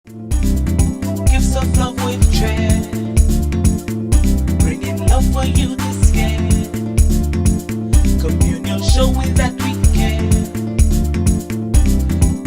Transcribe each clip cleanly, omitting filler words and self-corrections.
Gifts of love with dread, bringing love for you this year. Communion showing that we care,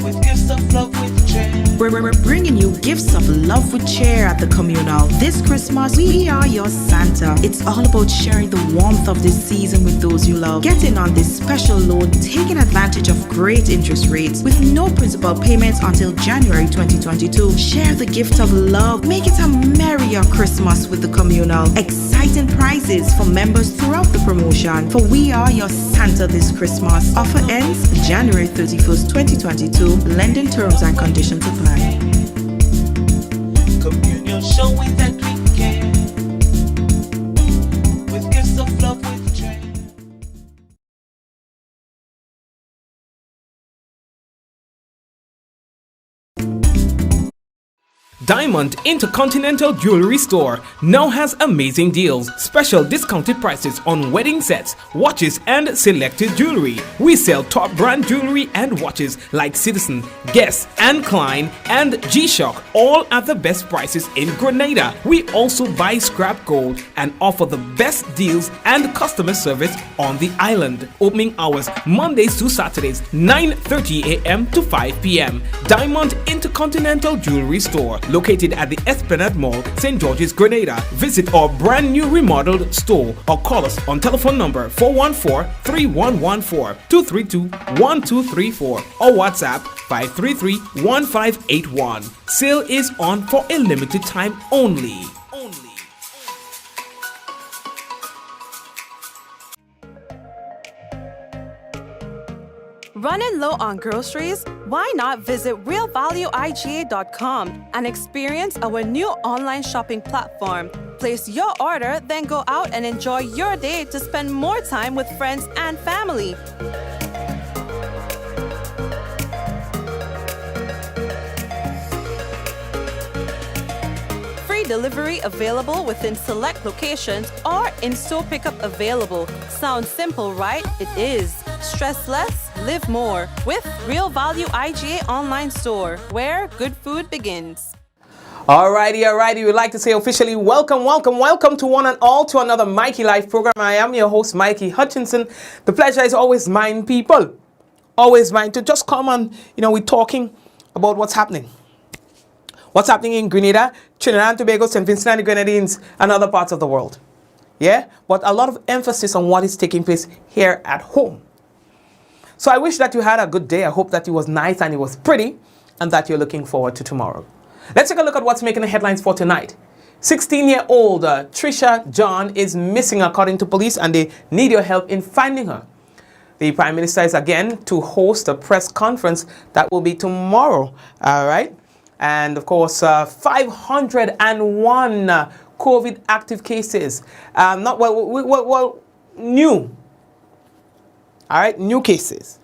with gifts of love with dread. We're bringing you gifts of love with cheer at the communal. This Christmas, we are your Santa. It's all about sharing the warmth of this season with those you love. Get in on this special loan, taking advantage of great interest rates with no principal payments until January 2022. Share the gift of love. Make it a merrier Christmas with the communal. Exciting prizes for members throughout the promotion. For we are your Santa this Christmas. Offer ends January 31st, 2022. Lending terms and conditions apply. Communion showing that we care, with gifts of love with joy. Diamond Intercontinental Jewelry Store now has amazing deals, special discounted prices on wedding sets, watches and selected jewelry. We sell top brand jewelry and watches like Citizen, Guess and Klein and G-Shock, all at the best prices in Grenada. We also buy scrap gold and offer the best deals and customer service on the island. Opening hours Mondays to Saturdays 9:30 a.m. to 5 p.m. Diamond Intercontinental Jewelry Store, located at the Esplanade Mall, St. George's, Grenada. Visit our brand new remodeled store or call us on telephone number 414-3114, 232-1234 or WhatsApp 533-1581. Sale is on for a limited time only. Running low on groceries? Why not visit realvalueiga.com and experience our new online shopping platform? Place your order, then go out and enjoy your day to spend more time with friends and family. Free delivery available within select locations or in-store pickup available. Sounds simple, right? It is. Stress less, live more with Real Value IGA online store, where good food begins. Alrighty, we'd like to say officially welcome to one and all to another Mikey Live program. I am your host, Mikey Hutchinson. The pleasure is always mine, people. Always mine to just come and, we're talking about what's happening. What's happening in Grenada, Trinidad and Tobago, St. Vincent and the Grenadines, and other parts of the world. Yeah? But a lot of emphasis on what is taking place here at home. So I wish that you had a good day. I hope that it was nice and it was pretty and that you're looking forward to tomorrow. Let's take a look at what's making the headlines for tonight. 16-year-old Trisha John is missing according to police and they need your help in finding her. The Prime Minister is again to host a press conference that will be tomorrow. All right. And of course, 501 COVID active cases. New. All right, new cases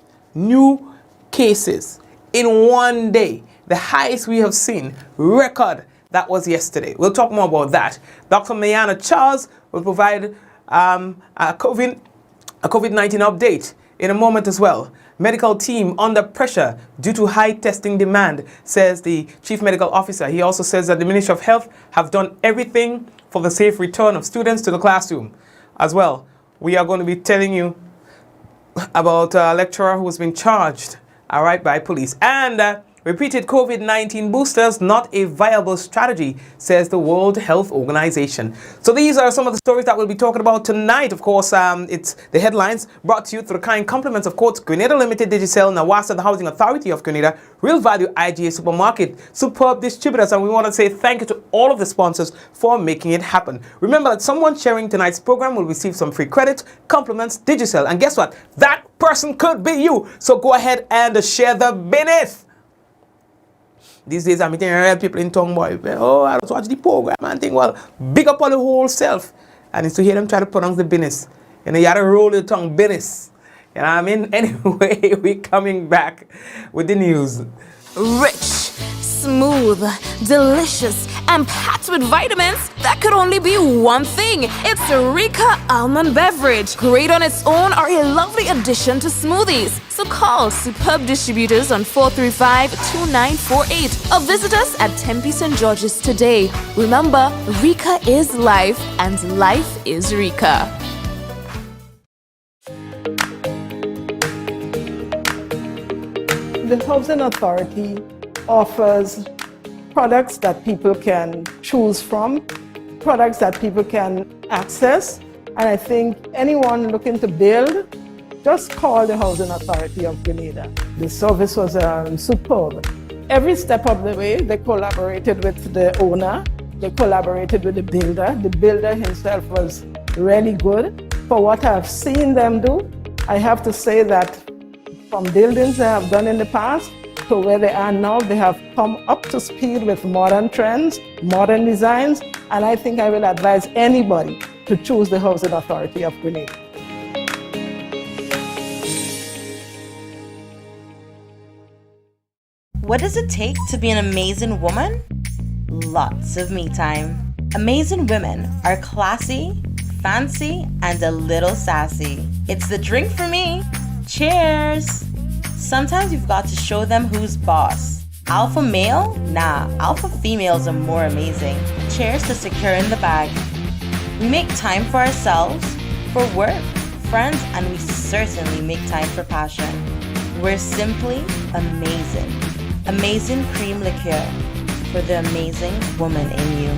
in one day. The highest we have seen, record, that was yesterday. We'll talk more about that. Dr. Myanna Charles will provide a COVID-19 update in a moment as well. Medical team under pressure due to high testing demand, says the Chief Medical Officer. He also says that the Ministry of Health have done everything for the safe return of students to the classroom. As well, we are going to be telling you about a lecturer who's been charged, all right, by police. And repeated COVID-19 boosters not a viable strategy, says the World Health Organization. So these are some of the stories that we'll be talking about tonight. Of course, it's the headlines brought to you through the kind compliments of course, Grenada Limited, Digicel, Nawasa, the Housing Authority of Grenada, Real Value IGA Supermarket, superb distributors, and we want to say thank you to all of the sponsors for making it happen. Remember that someone sharing tonight's program will receive some free credit, compliments, Digicel, and guess what? That person could be you. So go ahead and share the business. These days I'm meeting real people in town, boy. Oh, I just watch the program and think, well, big up on the whole self. And it's to hear them try to pronounce the business. You know, you gotta roll your tongue, business. You know what I mean? Anyway, we're coming back with the news. Rich, smooth, delicious, and packed with vitamins, that could only be one thing. It's the Rika Almond Beverage. Great on its own or a lovely addition to smoothies. So call Superb Distributors on 435-2948 or visit us at Tempe St. George's today. Remember, Rika is life and life is Rika. The Housing Authority offers products that people can choose from, products that people can access, and I think anyone looking to build, just call the Housing Authority of Grenada. The service was superb. Every step of the way, they collaborated with the owner, they collaborated with the builder. The builder himself was really good. For what I've seen them do, I have to say that from buildings they have done in the past to where they are now, they have come up to speed with modern trends, modern designs, and I think I will advise anybody to choose the Housing Authority of Grenada. What does it take to be an amazing woman? Lots of me time. Amazing women are classy, fancy, and a little sassy. It's the drink for me. Cheers! Sometimes you've got to show them who's boss. Alpha male? Nah, alpha females are more amazing. Cheers to securing the bag. We make time for ourselves, for work, friends, and we certainly make time for passion. We're simply amazing. Amazing cream liqueur for the amazing woman in you.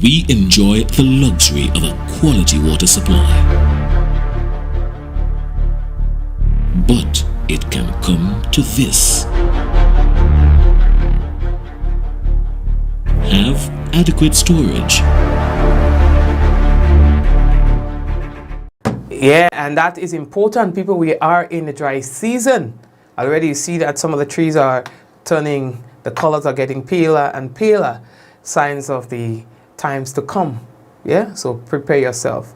We enjoy the luxury of a quality water supply. But it can come to this. Have adequate storage. Yeah, and that is important, people. We are in the dry season. Already you see that some of the trees are turning, the colors are getting paler and paler. Signs of the times to come. Yeah, so prepare yourself.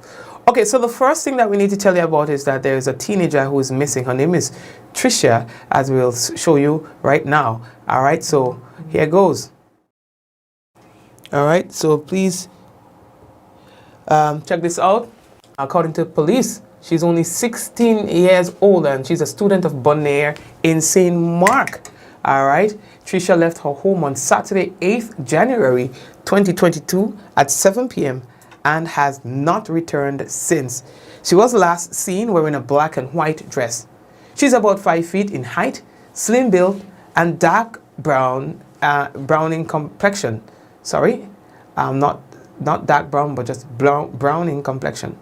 Okay, so the first thing that we need to tell you about is that there is a teenager who is missing. Her name is Trisha, as we'll show you right now. All right, so here goes. All right, so please check this out. According to police, she's only 16 years old and she's a student of Bonaire in St. Mark. All right, Trisha left her home on Saturday, 8th January 2022 at 7 p.m. and has not returned since. She was last seen wearing a black and white dress. She's about 5 feet in height, slim build, and dark browning complexion. Sorry, not dark brown, but just browning complexion.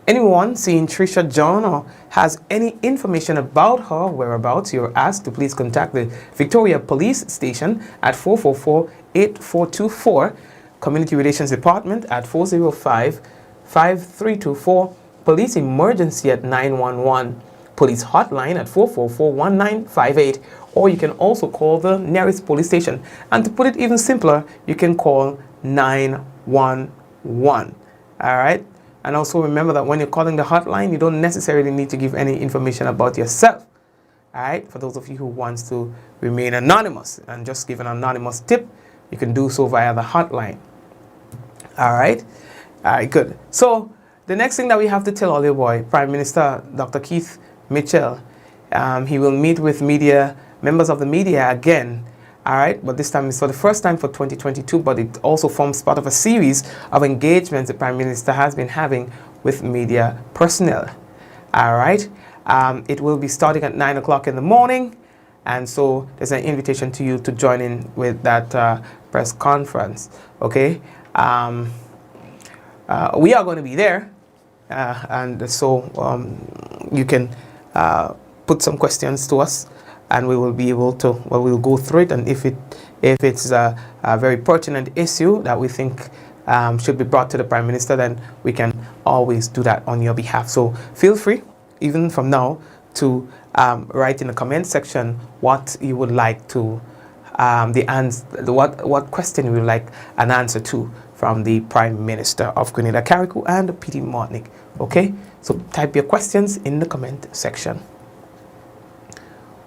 Anyone seeing Trisha John or has any information about her whereabouts, you're asked to please contact the Victoria Police Station at 444-8424, Community Relations Department at 405-5324, Police Emergency at 911, Police Hotline at 444-1958, or you can also call the nearest police station. And to put it even simpler, you can call 911. All right? And also remember that when you're calling the hotline, you don't necessarily need to give any information about yourself. All right? For those of you who want to remain anonymous and just give an anonymous tip, you can do so via the hotline. All right? All right, good. So the next thing that we have to tell Ollie Boy, Prime Minister Dr. Keith Mitchell, he will meet with members of the media again. All right, but this time it's for the first time for 2022, but it also forms part of a series of engagements the Prime Minister has been having with media personnel. All right, it will be starting at 9 o'clock in the morning, and so there's an invitation to you to join in with that press conference. Okay, we are going to be there, and so you can put some questions to us, and we will be able to, well, we'll go through it, and if it's a very pertinent issue that we think should be brought to the Prime Minister, then we can always do that on your behalf. So feel free, even from now, to write in the comment section what you would like to, what question you would like an answer to from the Prime Minister of Grenada, Carriacou, and P.T. Martinique. Okay, so type your questions in the comment section.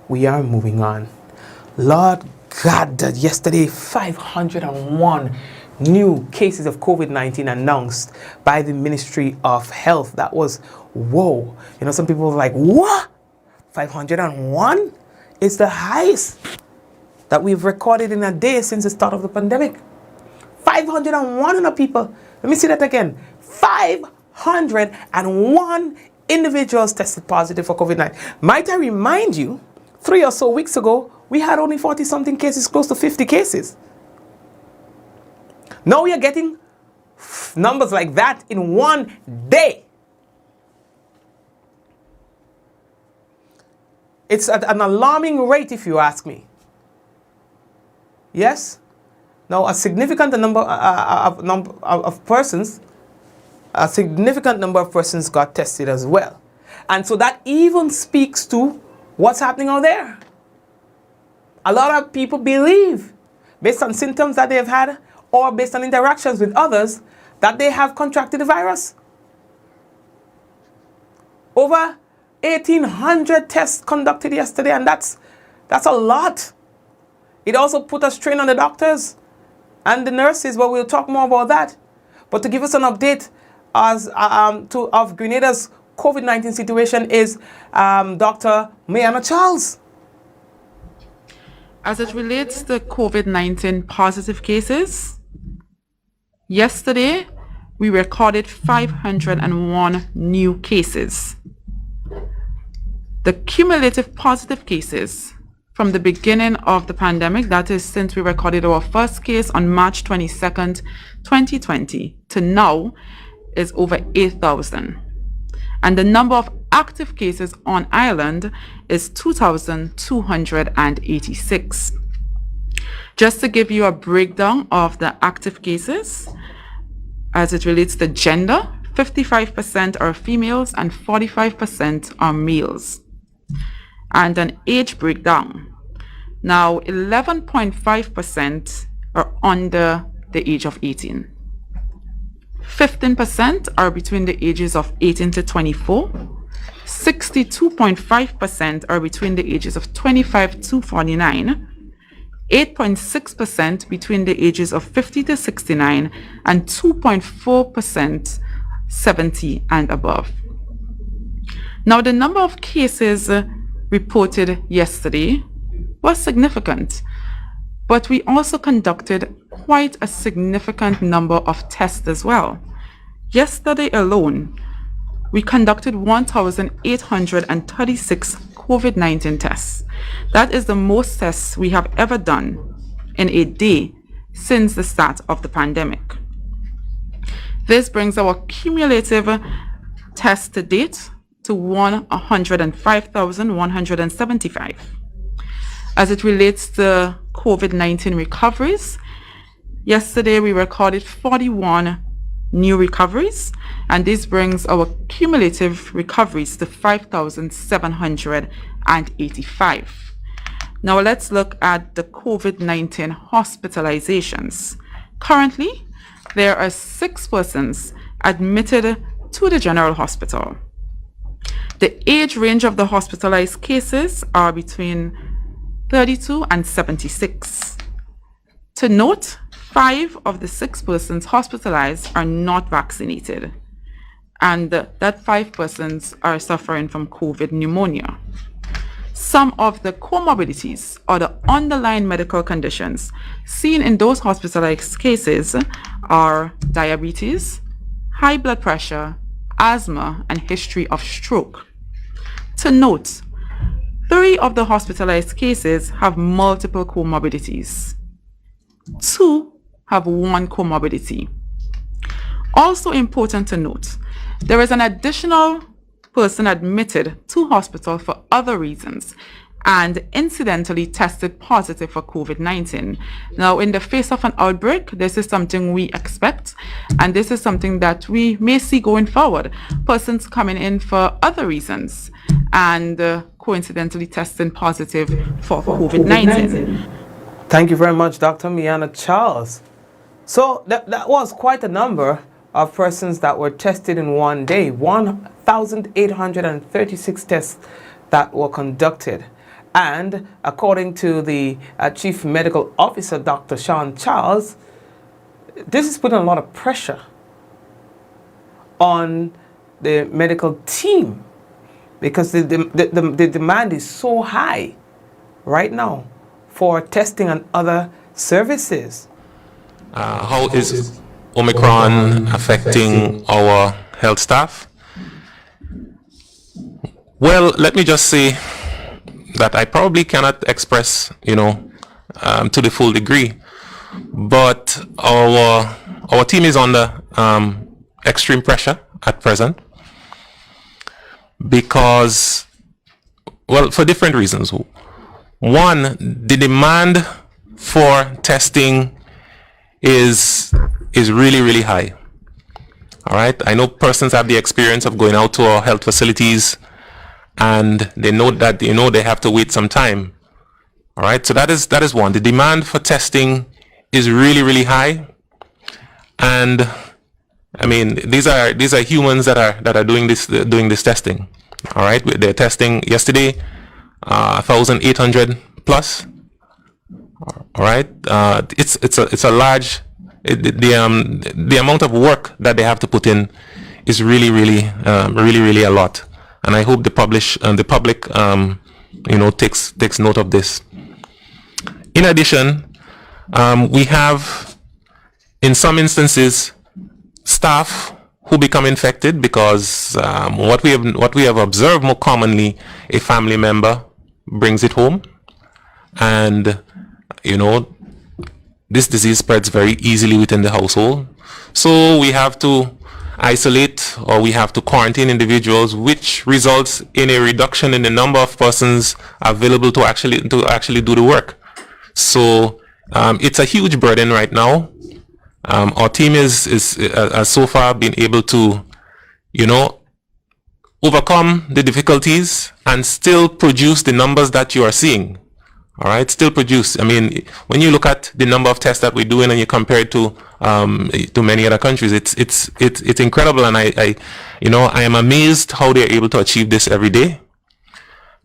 We are moving on. Lord God, that yesterday 501 new cases of COVID-19 announced by the Ministry of Health. That was, whoa. You know, some people were like, what? 501? It's the highest that we've recorded in a day since the start of the pandemic. 501 people. Let me see that again. 501 individuals tested positive for COVID-19. Might I remind you, 3 or so weeks ago, we had only 40-something cases, close to 50 cases. Now we are getting numbers like that in one day. It's at an alarming rate, if you ask me. Yes? Now, a significant number of persons got tested as well. And so that even speaks to what's happening out there. A lot of people believe, based on symptoms that they've had or based on interactions with others, that they have contracted the virus. Over 1,800 tests conducted yesterday, and that's a lot. It also put a strain on the doctors and the nurses, but we'll talk more about that. But to give us an update of Grenada's COVID-19 situation is Dr. Myanna Charles. As it relates to COVID-19 positive cases, yesterday we recorded 501 new cases. The cumulative positive cases from the beginning of the pandemic, that is since we recorded our first case on March 22nd, 2020, to now is over 8,000. And the number of active cases on island is 2,286. Just to give you a breakdown of the active cases, as it relates to gender, 55% are females and 45% are males. And an age breakdown. Now, 11.5% are under the age of 18. 15% are between the ages of 18 to 24. 62.5% are between the ages of 25 to 49. 8.6% between the ages of 50 to 69, and 2.4% 70 and above. Now, the number of cases reported yesterday was significant, but we also conducted quite a significant number of tests as well. Yesterday alone, we conducted 1,836 COVID-19 tests. That is the most tests we have ever done in a day since the start of the pandemic. This brings our cumulative tests to date to 105,175. As it relates to COVID-19 recoveries, yesterday we recorded 41 new recoveries, and this brings our cumulative recoveries to 5,785. Now let's look at the COVID-19 hospitalizations. Currently, there are 6 persons admitted to the General Hospital. The age range of the hospitalized cases are between 32 and 76. To note, 5 of the 6 persons hospitalized are not vaccinated, and that 5 persons are suffering from COVID pneumonia. Some of the comorbidities or the underlying medical conditions seen in those hospitalized cases are diabetes, high blood pressure, asthma, and history of stroke. To note, 3 of the hospitalized cases have multiple comorbidities. 2 have 1 comorbidity. Also important to note, there is an additional person admitted to hospital for other reasons and incidentally tested positive for COVID-19. Now, in the face of an outbreak, this is something we expect, and this is something that we may see going forward. Persons coming in for other reasons and coincidentally testing positive for COVID-19. Thank you very much, Dr. Myanna Charles. So that was quite a number of persons that were tested in one day. 1,836 tests that were conducted. And according to the Chief Medical Officer, Dr. Sean Charles, this is putting a lot of pressure on the medical team because the demand is so high right now for testing and other services. How is Omicron affecting our health staff? Well, let me just say that I probably cannot express, to the full degree, but our team is under extreme pressure at present because, well, for different reasons. One, the demand for testing is really, really high. All right. I know persons have the experience of going out to our health facilities and they know that, they have to wait some time. All right. So that is one. The demand for testing is really, really high. And I mean, these are humans that are doing this testing. All right. They're testing yesterday, 1,800 plus. All right. It's a large, the amount of work that they have to put in is really, really a lot. And I hope the public takes note of this. In addition, we have, in some instances, staff who become infected because what we have observed more commonly, a family member brings it home, and this disease spreads very easily within the household. So we have to isolate or we have to quarantine individuals, which results in a reduction in the number of persons available to actually do the work. So it's a huge burden right now. Our team has so far been able to, overcome the difficulties and still produce the numbers that you are seeing. All right, still produce. I mean, when you look at the number of tests that we're doing and you compare it to many other countries, it's incredible. And I am amazed how they're able to achieve this every day.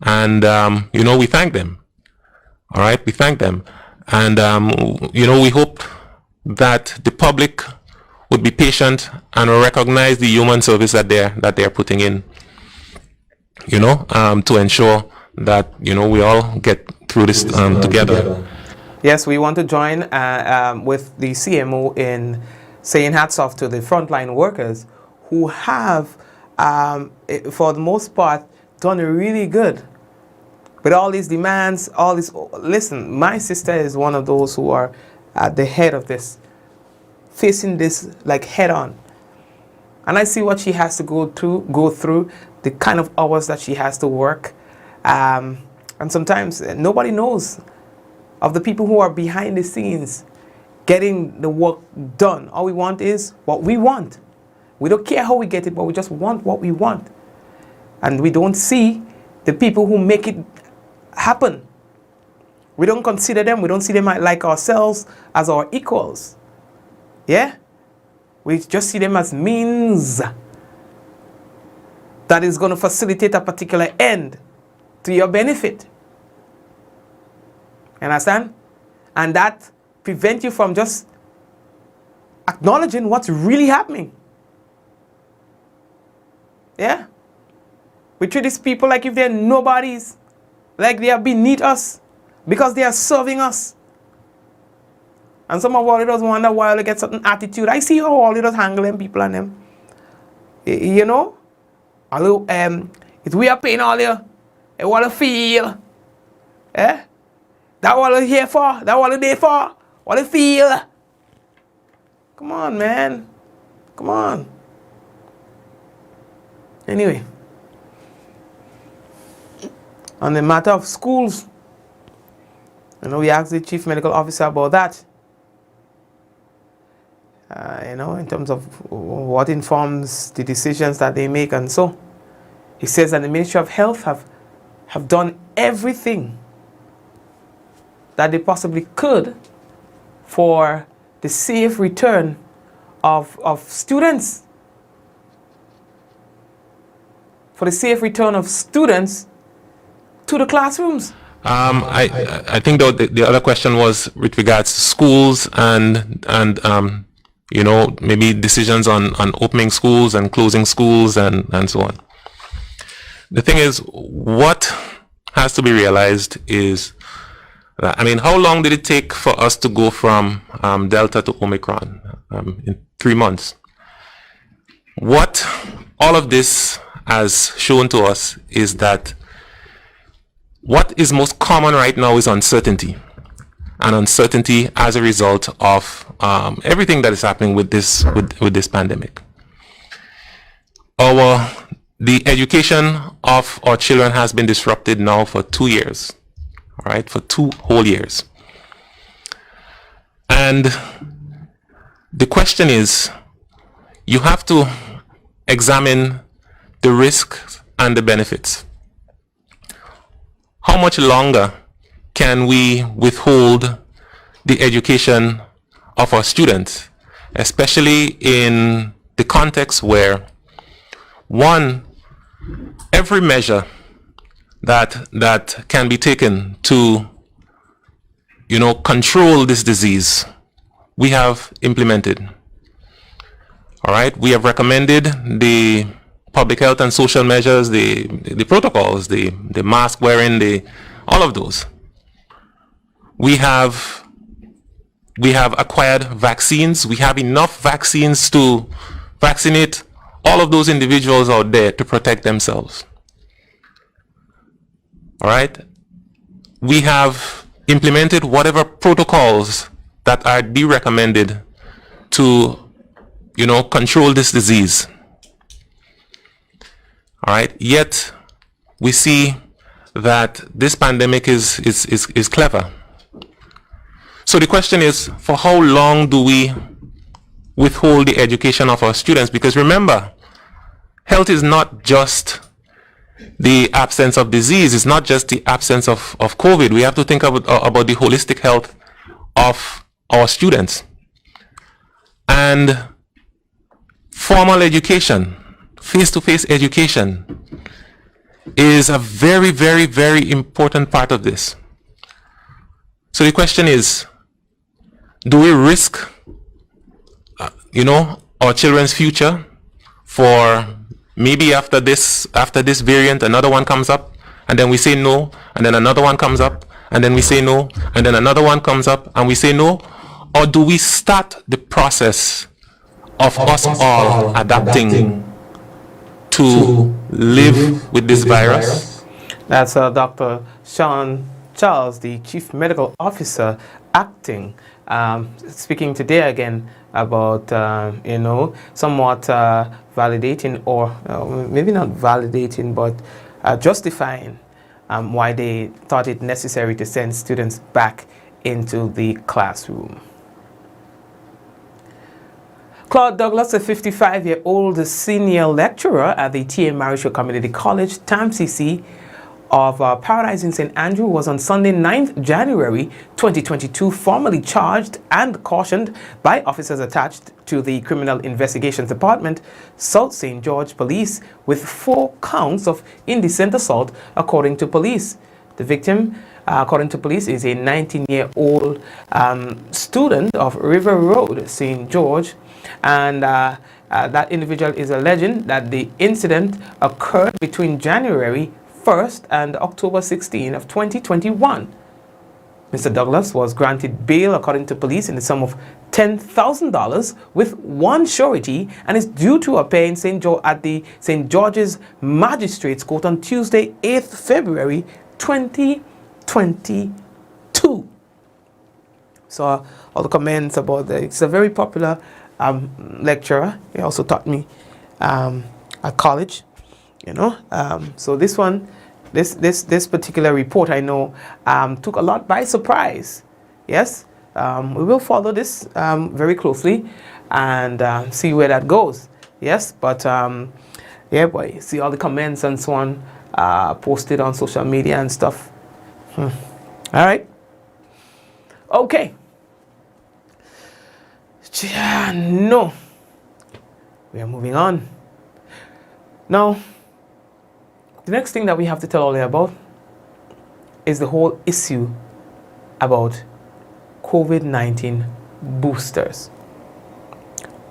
And we thank them. All right, we thank them. And we hope that the public would be patient and recognize the human service that they're putting in. To ensure that we all get through this together. Yes, we want to join with the CMO in saying hats off to the frontline workers who have, for the most part, done really good. With all these demands, all this. Listen, my sister is one of those who are at the head of this, facing this like head on. And I see what she has to go through, the kind of hours that she has to work. And sometimes nobody knows of the people who are behind the scenes getting the work done. All we want is what we want. We don't care how we get it, but we just want what we want. And we don't see the people who make it happen. We don't consider them. We don't see them like ourselves as our equals. Yeah? We just see them as means that is going to facilitate a particular end to your benefit. Understand? And that prevents you from just acknowledging what's really happening. Yeah? We treat these people like if they're nobodies, like they are beneath us because they are serving us. And some of our leaders wonder why they get certain attitude. I see how all leaders handling people and them. Although if we are paying all you, they want to feel. Eh? That what they're here for, that what they're there for, what they feel. Come on, man. Come on. Anyway. On the matter of schools, we asked the Chief Medical Officer about that. In terms of what informs the decisions that they make and so. He says that the Ministry of Health have done everything that they possibly could for the safe return of students. For the safe return of students to the classrooms. I think the other question was with regards to schools and maybe decisions on opening schools and closing schools and so on. The thing is, what has to be realized is that, how long did it take for us to go from Delta to Omicron? In 3 months. What all of this has shown to us is that what is most common right now is uncertainty. And uncertainty as a result of everything that is happening with this pandemic. The education of our children has been disrupted now for 2 years. All right, for 2 whole years. And the question is, you have to examine the risks and the benefits. How much longer can we withhold the education of our students, especially in the context where, one, every measure that can be taken to, control this disease, we have implemented. All right, we have recommended the public health and social measures, the protocols, the mask wearing, all of those. We have acquired vaccines. We have enough vaccines to vaccinate all of those individuals out there to protect themselves. All right, we have implemented whatever protocols that are recommended to control this disease. All right. Yet we see that this pandemic is clever. So the question is, for how long do we withhold the education of our students? Because remember, health is not just the absence of disease. It's not just the absence of COVID. We have to think about the holistic health of our students. And formal education, face-to-face education, is a very, very, very important part of this. So the question is, do we risk, our children's future for maybe after this variant, another one comes up, and then we say no, and then another one comes up, and then we say no, and then another one comes up, and we say no? Or do we start the process of us all adapting to live with this virus? That's Dr. Sean Charles, the Chief Medical Officer, acting, speaking today again about, somewhat validating, or maybe not validating, but justifying why they thought it necessary to send students back into the classroom. Claude Douglas, a 55-year-old senior lecturer at the T.A. Marisha Community College, TAMCC, of Paradise in St. Andrew, was on Sunday, 9th January 2022 formally charged and cautioned by officers attached to the Criminal Investigations Department, South St. George Police, with 4 counts of indecent assault, according to police. The victim, according to police, is a 19-year-old student of River Road, St. George, and that individual is alleging that the incident occurred between January 1st and October 16 of 2021. Mr. Douglas was granted bail, according to police, in the sum of $10,000 with 1 surety, and is due to appear in at the St. George's Magistrates Court on Tuesday, 8th February 2022. So all the comments about that. It's a very popular lecturer. He also taught me at college. So this one, this particular report, I know, took a lot by surprise. Yes, we will follow this very closely and see where that goes. Yes, but yeah, boy, see all the comments and so on posted on social media and stuff. All right. Okay. No, we are moving on now. The next thing that we have to tell all you about is the whole issue about COVID-19 boosters.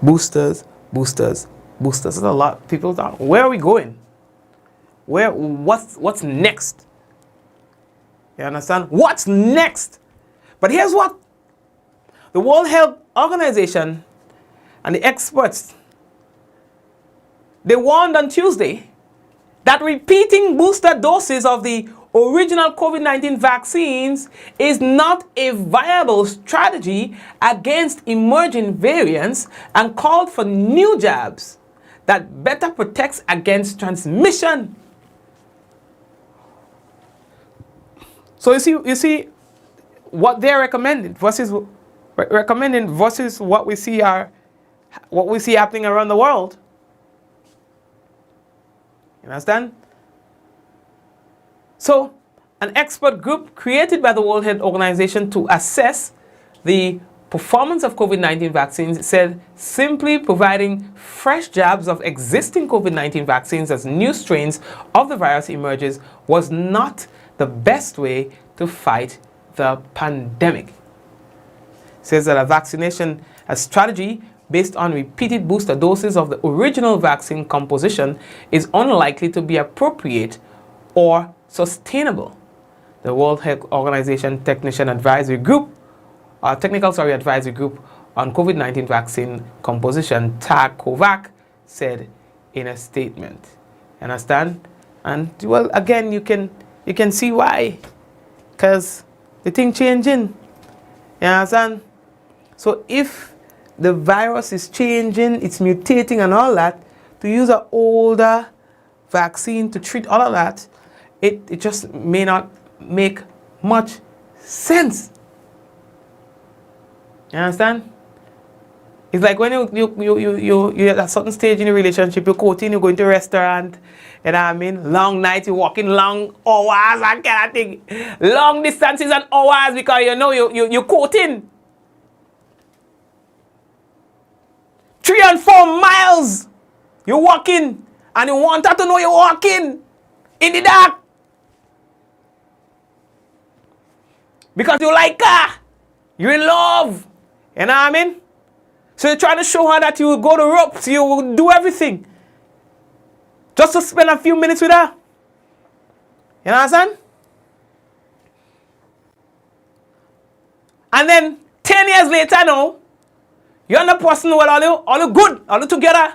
Boosters. There's a lot of people thought, where are we going? What's next? You understand? What's next? But here's what the World Health Organization and the experts, they warned on Tuesday that repeating booster doses of the original COVID-19 vaccines is not a viable strategy against emerging variants and called for new jabs that better protects against transmission. So you see what they're recommending versus what we see happening around the world. You understand? So, an expert group created by the World Health Organization to assess the performance of COVID-19 vaccines said simply providing fresh jabs of existing COVID-19 vaccines as new strains of the virus emerges was not the best way to fight the pandemic. It says that a strategy based on repeated booster doses of the original vaccine composition is unlikely to be appropriate or sustainable. The World Health Organization Technical Advisory Group on COVID-19 vaccine composition, TAG-COVAC, said in a statement. Understand? And well, again, you can see why, because the thing changing. You understand? So if the virus is changing, it's mutating and all that, to use an older vaccine to treat all of that, it just may not make much sense. You understand? It's like when you're at a certain stage in a relationship, you're courting, you're going to a restaurant, you know what I mean? Long nights, you're walking long hours and kind of thing. Long distances and hours because you know you're courting. 3 and 4 miles you're walking and you want her to know you're walking in the dark. Because you like her. You're in love. You know what I mean? So you're trying to show her that you will go the ropes, you will do everything. Just to spend a few minutes with her. You know what I'm saying? And then 10 years later now, you're the person who all you good, all you together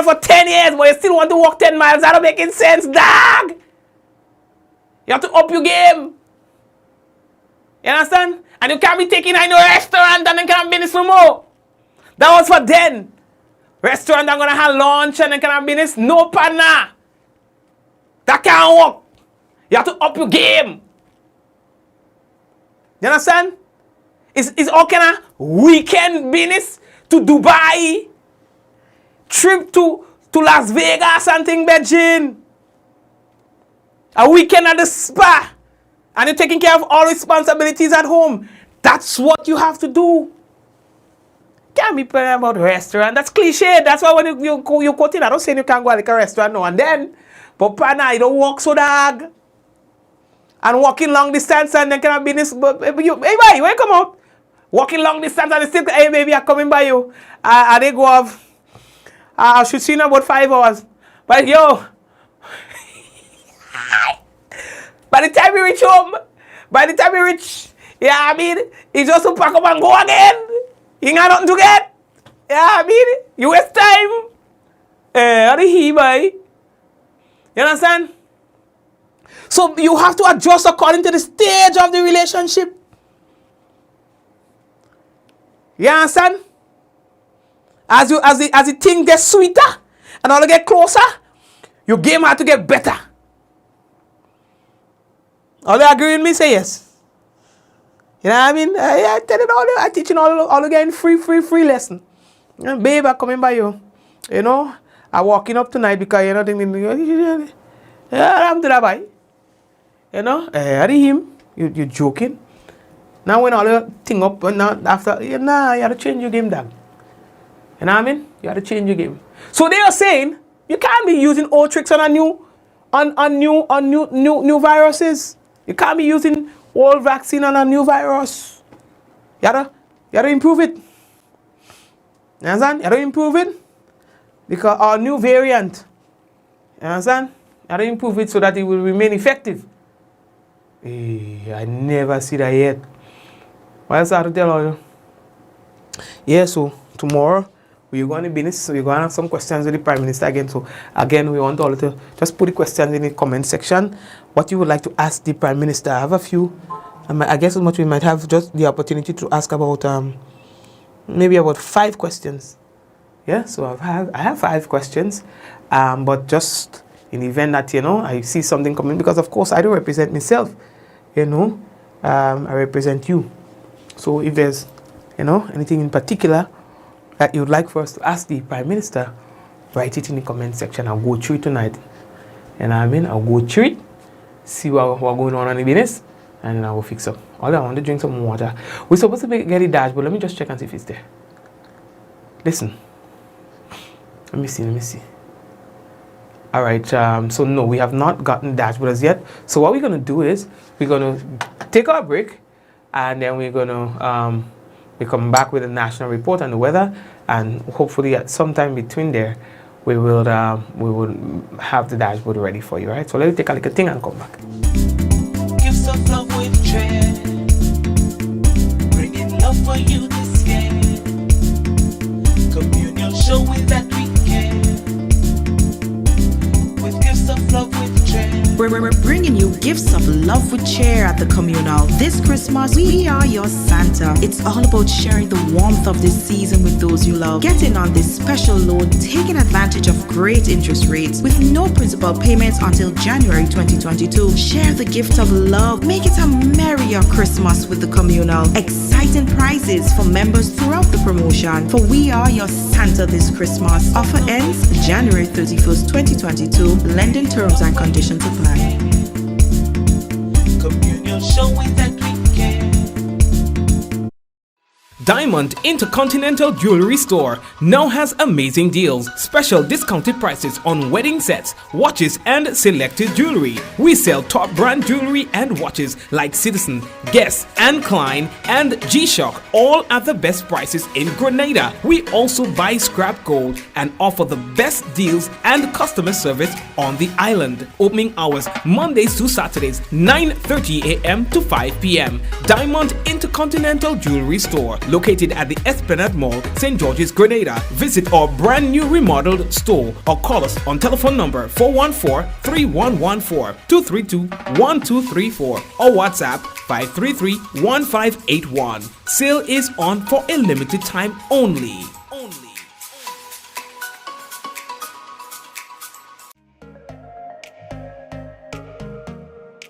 for 10 years, but you still want to walk 10 miles. That don't make any sense, dog. You have to up your game. You understand? And you can't be taking her in a restaurant and then can't business no more. That was for then. Restaurant I'm gonna have lunch and then can have business. No partner. That can't work. You have to up your game. You understand? It's all kind of weekend business to Dubai, trip to Las Vegas and thing, Beijing. A weekend at the spa. And you're taking care of all responsibilities at home. That's what you have to do. Can't be playing about restaurant. That's cliche. That's why when you quoting, I don't say you can't go to like a restaurant now and then. But partner, you don't walk so dog. And walking long distance and then can have business. But hey, boy, when you come out, walking long distance and still, hey, baby, I'm coming by you. And they go off. I should see you in about 5 hours. But yo, by the time you reach home, yeah, I mean, it's just to pack up and go again. You got nothing to get. Yeah, I mean, you waste time. How do you boy? You understand? So you have to adjust according to the stage of the relationship. You understand? As the thing gets sweeter and all get closer, your game has to get better. All you agree with me? Say yes. You know what I mean? I tell it all. I teaching all again free lesson. And babe, I'm coming by you. You know, I'm walking up tonight because you know thinking. Yeah, I'm to that boy. You know, how do him? You joking? Now when all your thing up and now after, you have to change your game, dog. You know what I mean? You have to change your game. So they are saying you can't be using old tricks on new viruses. You can't be using old vaccine on a new virus. You gotta improve it. You understand? You gotta improve it because our new variant. You understand? You gotta improve it so that it will remain effective. Hey, I never see that yet. What else I have to tell you? Yeah, so tomorrow we're going to business. So we're going to have some questions with the Prime Minister again. So again, we want all to just put the questions in the comment section. What you would like to ask the Prime Minister. I have a few. I guess as much we might have just the opportunity to ask about maybe about 5 questions. Yeah, so I have 5 questions. But just in the event that I see something coming, because of course I don't represent myself. I represent you. So if there's anything in particular that you'd like for us to ask the Prime Minister, write it in the comment section. I'll go through it tonight. And I'll go through it, see what's going on in the business, and then I will fix up. All I want to drink some water. We're supposed to get it dashboard. Let me just check and see if it's there. Listen. Let me see. All right. So no, we have not gotten dashboard as yet. So what we're going to do is we're going to take our break, and then we're going to we come back with a national report on the weather, and hopefully at some time between there, we will have the dashboard ready for you, right? So let me take a little thing and come back. Give some love with dread. Bringing love for you this game. Communion showing that we care. With gifts of love with dread. We're bringing you gifts of love with cheer at the communal. This Christmas, we are your Santa. It's all about sharing the warmth of this season with those you love. Get in on this special loan, taking advantage of great interest rates with no principal payments until January 2022. Share the gift of love. Make it a merrier Christmas with the communal. Exciting prizes for members throughout the promotion. For we are your Santa this Christmas. Offer ends January 31st, 2022. Lending terms and conditions apply. Communion showing that we care. Diamond Intercontinental Jewelry Store now has amazing deals, special discounted prices on wedding sets, watches and selected jewelry. We sell top brand jewelry and watches like Citizen, Guess and Klein and G-Shock, all at the best prices in Grenada. We also buy scrap gold and offer the best deals and customer service on the island. Opening hours Mondays to Saturdays 9:30 a.m. to 5 p.m. Diamond Intercontinental Jewelry Store, located at the Esplanade Mall, St. George's, Grenada. Visit our brand new remodeled store or call us on telephone number 414-3114, 232-1234 or WhatsApp 533-1581. Sale is on for a limited time only.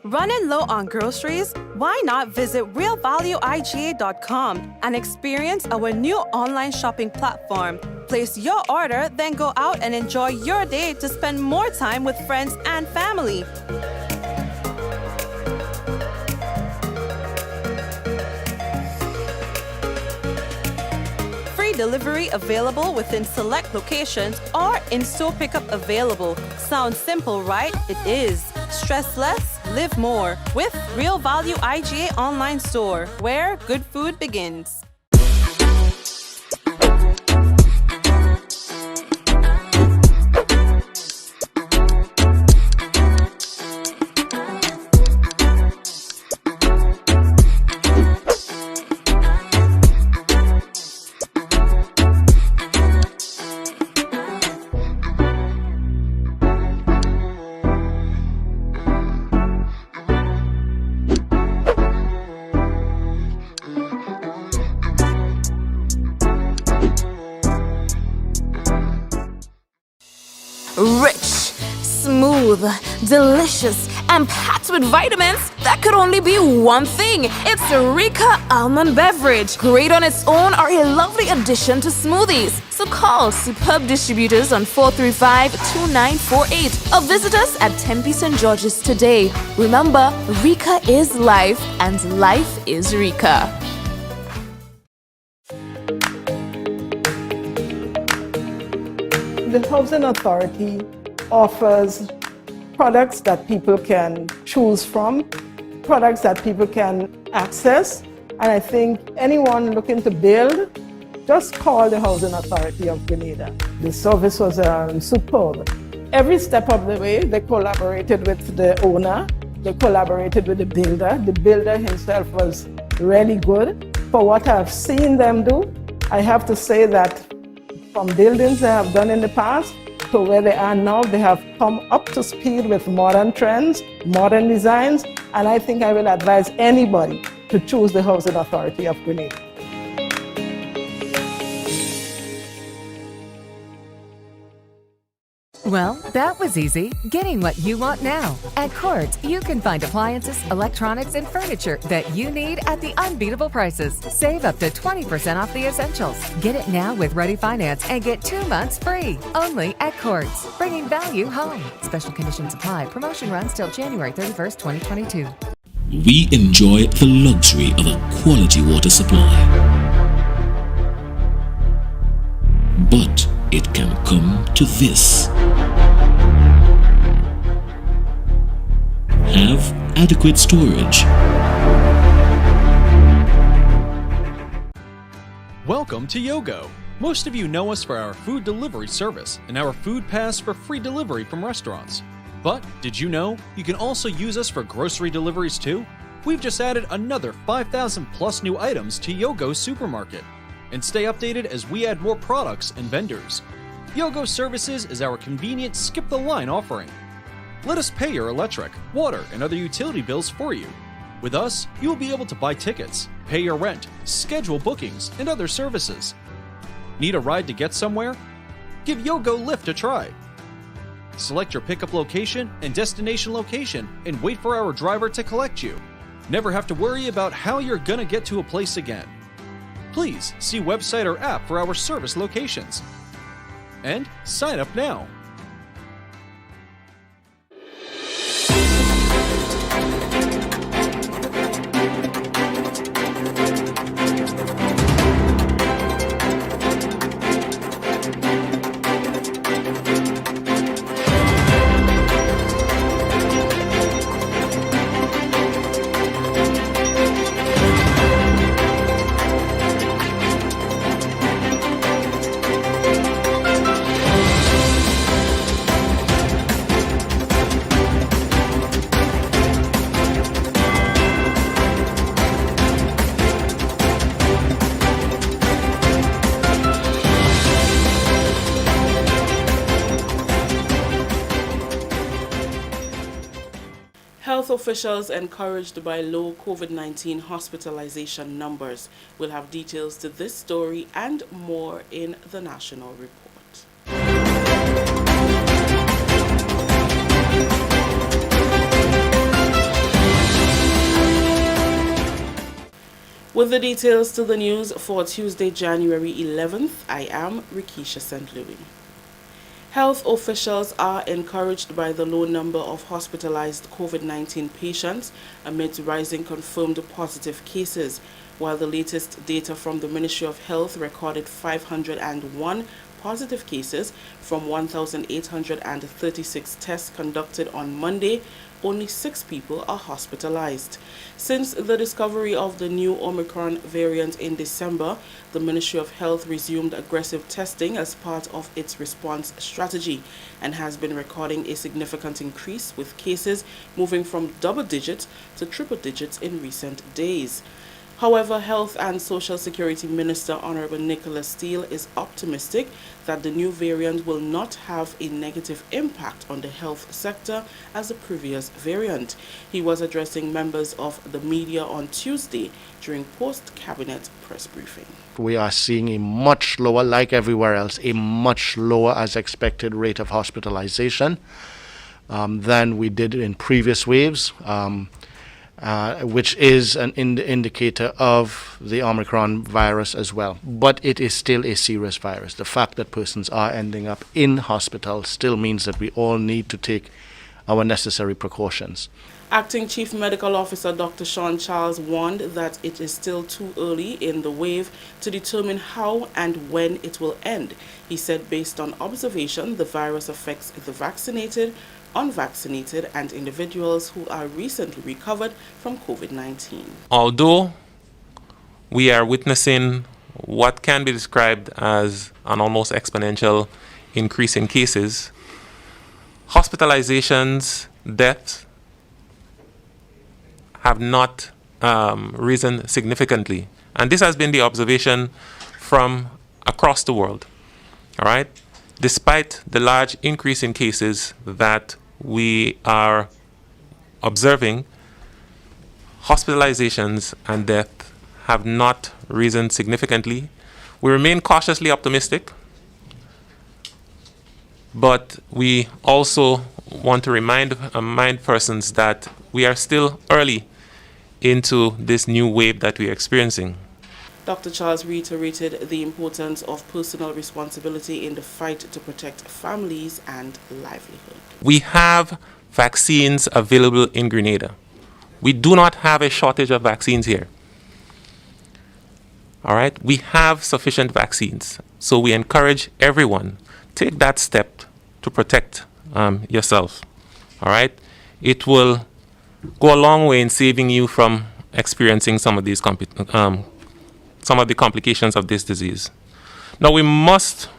Running low on groceries? Why not visit realvalueiga.com and experience our new online shopping platform? Place your order, then go out and enjoy your day to spend more time with friends and family. Free delivery available within select locations or in-store pickup available. Sounds simple, right? It is. Stress less, live more with Real Value IGA online store, where good food begins. Rich, smooth, delicious, and packed with vitamins. That could only be one thing. It's Rika Almond Beverage. Great on its own or a lovely addition to smoothies. So call Superb Distributors on 435-2948 or visit us at Tempe St. George's today. Remember, Rika is life and life is Rika. The Housing Authority offers products that people can choose from, products that people can access. And I think anyone looking to build, just call the Housing Authority of Grenada. The service was superb. Every step of the way, they collaborated with the owner, they collaborated with the builder. The builder himself was really good. For what I've seen them do, I have to say that from buildings they have done in the past to where they are now, they have come up to speed with modern trends, modern designs, and I think I will advise anybody to choose the Housing Authority of Grenada. Well, that was easy. Getting what you want now. At Quartz, you can find appliances, electronics, and furniture that you need at the unbeatable prices. Save up to 20% off the essentials. Get it now with Ready Finance and get 2 months free. Only at Quartz, bringing value home. Special conditions apply. Promotion runs till January 31st, 2022. We enjoy the luxury of a quality water supply. But it can come to this. Have adequate storage. Welcome to Yogo. Most of you know us for our food delivery service and our food pass for free delivery from restaurants. But did you know you can also use us for grocery deliveries too? We've just added another 5,000 plus new items to Yogo's supermarket. And stay updated as we add more products and vendors. Yogo Services is our convenient skip-the-line offering. Let us pay your electric, water, and other utility bills for you. With us, you will be able to buy tickets, pay your rent, schedule bookings, and other services. Need a ride to get somewhere? Give Yogo Lyft a try. Select your pickup location and destination location and wait for our driver to collect you. Never have to worry about how you're gonna get to a place again. Please see website or app for our service locations. And sign up now. Health officials encouraged by low COVID-19 hospitalization numbers will have details to this story and more in the National Report. With the details to the news for Tuesday, January 11th, I am Rikisha St. Louis. Health officials are encouraged by the low number of hospitalized COVID-19 patients amid rising confirmed positive cases, while the latest data from the Ministry of Health recorded 501 positive cases from 1,836 tests conducted on Monday. Only 6 people are hospitalized. Since the discovery of the new Omicron variant in December, the Ministry of Health resumed aggressive testing as part of its response strategy and has been recording a significant increase, with cases moving from double digits to triple digits in recent days. However, Health and Social Security Minister Honorable Nicholas Steele is optimistic that the new variant will not have a negative impact on the health sector as the previous variant. He was addressing members of the media on Tuesday during post-cabinet press briefing. We are seeing a much lower, like everywhere else, a much lower as expected rate of hospitalization than we did in previous waves. Which is an indicator of the Omicron virus as well. But it is still a serious virus. The fact that persons are ending up in hospital still means that we all need to take our necessary precautions. Acting Chief Medical Officer Dr. Sean Charles warned that it is still too early in the wave to determine how and when it will end. He said based on observation, the virus affects the vaccinated, unvaccinated, and individuals who are recently recovered from COVID-19. Although we are witnessing what can be described as an almost exponential increase in cases, hospitalizations, deaths have not risen significantly. And this has been the observation from across the world. All right? Despite the large increase in cases that we are observing, hospitalizations and death have not risen significantly. We remain cautiously optimistic, but we also want to remind persons that we are still early into this new wave that we are experiencing. Dr. Charles reiterated the importance of personal responsibility in the fight to protect families and livelihood. We have vaccines available in Grenada. We do not have a shortage of vaccines here. All right? We have sufficient vaccines. So we encourage everyone, take that step to protect yourself. All right? It will go a long way in saving you from experiencing some of these some of the complications of this disease. Now we must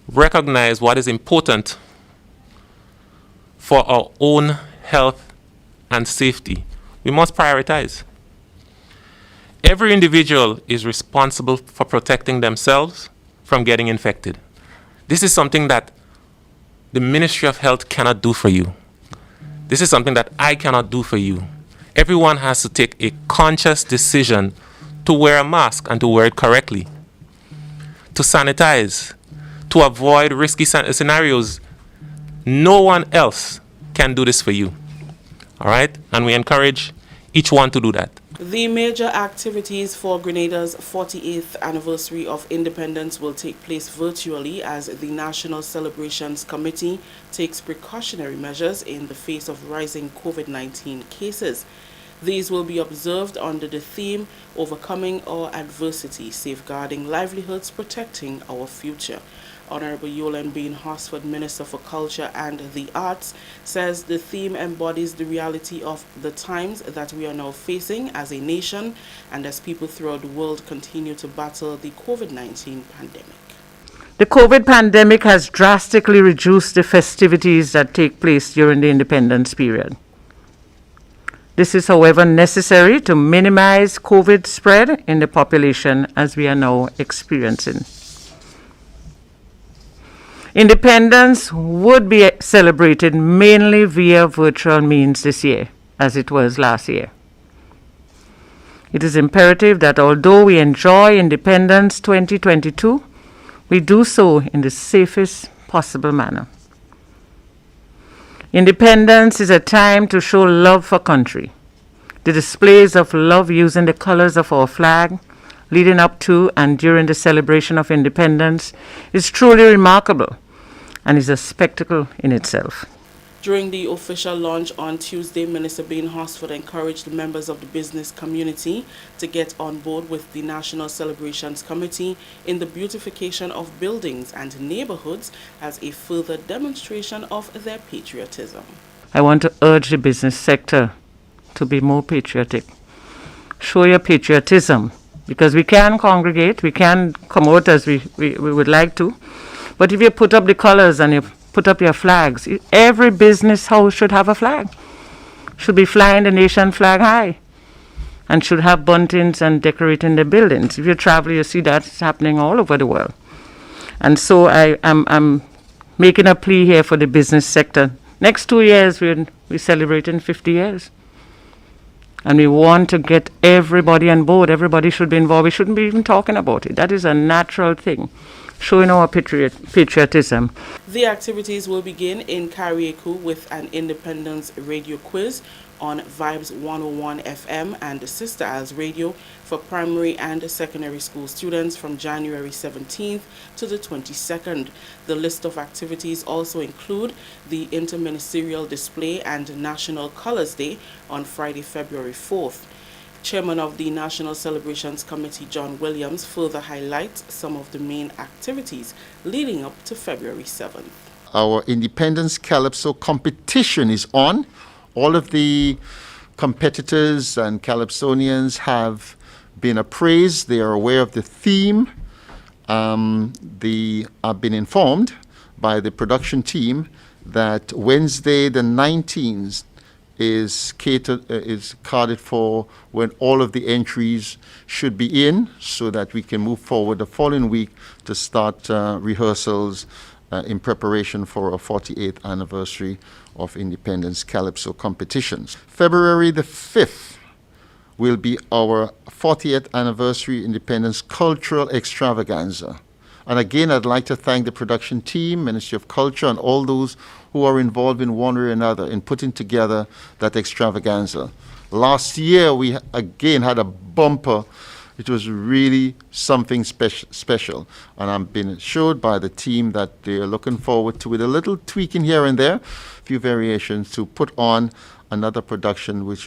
recognize what is important for our own health and safety. We must prioritize. Every individual is responsible for protecting themselves from getting infected. This is something that the Ministry of Health cannot do for you. This is something that I cannot do for you. Everyone has to take a conscious decision to wear a mask and to wear it correctly, to sanitize, to avoid risky scenarios. No one else can do this for you. All right? And we encourage each one to do that. The major activities for Grenada's 48th anniversary of independence will take place virtually as the National Celebrations Committee takes precautionary measures in the face of rising COVID-19 cases. These will be observed under the theme Overcoming Our Adversity, Safeguarding Livelihoods, Protecting Our Future. Honorable Yolan Bean Horsford, Minister for Culture and the Arts, says the theme embodies the reality of the times that we are now facing as a nation and as people throughout the world continue to battle the COVID-19 pandemic. The COVID pandemic has drastically reduced the festivities that take place during the independence period. This is, however, necessary to minimize COVID spread in the population as we are now experiencing. Independence would be celebrated mainly via virtual means this year, as it was last year. It is imperative that although we enjoy Independence 2022, we do so in the safest possible manner. Independence is a time to show love for country. The displays of love using the colors of our flag, leading up to and during the celebration of independence, is truly remarkable and is a spectacle in itself. During the official launch on Tuesday, Minister Bean Horsford encouraged members of the business community to get on board with the National Celebrations Committee in the beautification of buildings and neighborhoods as a further demonstration of their patriotism. I want to urge the business sector to be more patriotic. Show your patriotism, because we can congregate, we can come out as we would like to, but if you put up the colors and you put up your flags, every business house should have a flag, should be flying the nation flag high, and should have buntings and decorating the buildings. If you travel, you see that's happening all over the world. And so I'm making a plea here for the business sector. Next 2 years, we're celebrating 50 years. And we want to get everybody on board. Everybody should be involved. We shouldn't be even talking about it. That is a natural thing. showing our patriotism. The activities will begin in Carriacou with an Independence radio quiz on Vibes 101 FM and Sister Al's Radio for primary and secondary school students from January 17th to the 22nd. The list of activities also include the Interministerial Display and National Colors Day on Friday, February 4th. Chairman of the National Celebrations Committee, John Williams, further highlights some of the main activities leading up to February 7th. Our Independence Calypso competition is on. All of the competitors and Calypsonians have been appraised. They are aware of the theme. They have been informed by the production team that Wednesday the 19th is carded for when all of the entries should be in, so that we can move forward the following week to start rehearsals in preparation for our 48th anniversary of Independence Calypso competitions. February the 5th will be our 40th anniversary Independence Cultural Extravaganza. And again, I'd like to thank the production team, Ministry of Culture, and all those who are involved in one way or another in putting together that extravaganza. Last year, we again had a bumper. It was really something special. And I've been assured by the team that they're looking forward to, with a little tweaking here and there, a few variations, to put on another production which